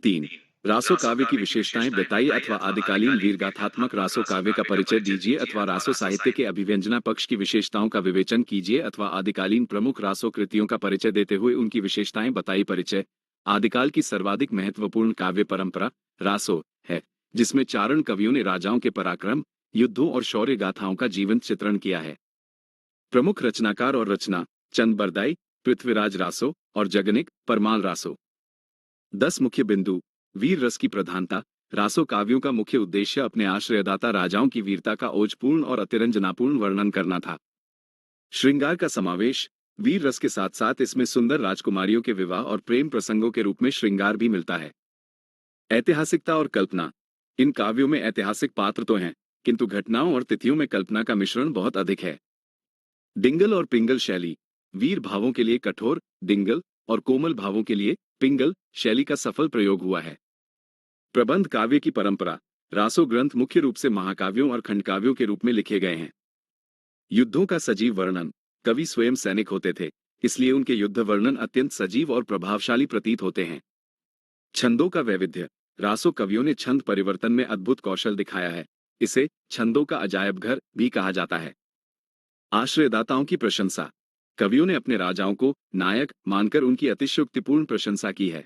3। रासो काव्य की विशेषताएं बताइए अथवा आदिकालीन वीरगाथात्मक रासो काव्य का परिचय दीजिए अथवा रासो साहित्य के अभिव्यंजना पक्ष की विशेषताओं का विवेचन कीजिए अथवा आदिकालीन प्रमुख रासो कृतियों का परिचय देते हुए उनकी विशेषताएं बताइए। परिचय। आदिकाल की सर्वाधिक महत्वपूर्ण काव्य परंपरा रासो है, जिसमें चारण कवियों ने राजाओं के पराक्रम, युद्धों और शौर्य गाथाओं का जीवंत चित्रण किया है। प्रमुख रचनाकार और रचना: चंद बरदाई, पृथ्वीराज रासो और जगनिक परमाल रासो। 10 मुख्य बिंदु। वीर रस की प्रधानता। रासो काव्यों का मुख्य उद्देश्य अपने आश्रयदाता राजाओं की वीरता का ओजपूर्ण और अतिरंजनापूर्ण वर्णन करना था। श्रृंगार का समावेश। वीर रस के साथ साथ इसमें सुंदर राजकुमारियों के विवाह और प्रेम प्रसंगों के रूप में श्रृंगार भी मिलता है। ऐतिहासिकता और कल्पना। इन काव्यों में ऐतिहासिक पात्र तो हैं, किंतु घटनाओं और तिथियों में कल्पना का मिश्रण बहुत अधिक है। डिंगल और पिंगल शैली। वीर भावों के लिए कठोर डिंगल और कोमल भावों के लिए पिंगल शैली का सफल प्रयोग हुआ है। प्रबंध काव्य की परंपरा। रासो ग्रंथ मुख्य रूप से महाकाव्यों और खंडकाव्यों के रूप में लिखे गए हैं। युद्धों का सजीव वर्णन। कवि स्वयं सैनिक होते थे, इसलिए उनके युद्ध वर्णन अत्यंत सजीव और प्रभावशाली प्रतीत होते हैं। छंदों का वैविध्य। रासो कवियों ने छंद परिवर्तन में अद्भुत कौशल दिखाया है। इसे छंदों का अजायब घर भी कहा जाता है। आश्रयदाताओं की प्रशंसा। कवियों ने अपने राजाओं को नायक मानकर उनकी अतिशयोक्तिपूर्ण प्रशंसा की है।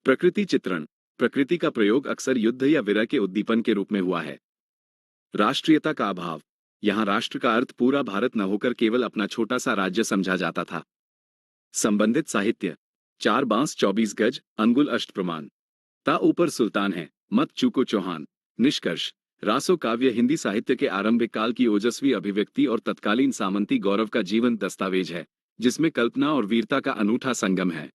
प्रकृति चित्रण। प्रकृति का प्रयोग अक्सर युद्ध या विरह के उद्दीपन के रूप में हुआ है। राष्ट्रीयता का अभाव। यहाँ राष्ट्र का अर्थ पूरा भारत न होकर केवल अपना छोटा सा राज्य समझा जाता था। संबंधित साहित्य। 4 बांस 24 गज अंगुल अष्टप्रमाण। ता ऊपर सुल्तान है, मत चूको चौहान। निष्कर्ष। रासो काव्य हिंदी साहित्य के आरंभिक काल की ओजस्वी अभिव्यक्ति और तत्कालीन सामंती गौरव का जीवंत दस्तावेज है, जिसमें कल्पना और वीरता का अनूठा संगम है।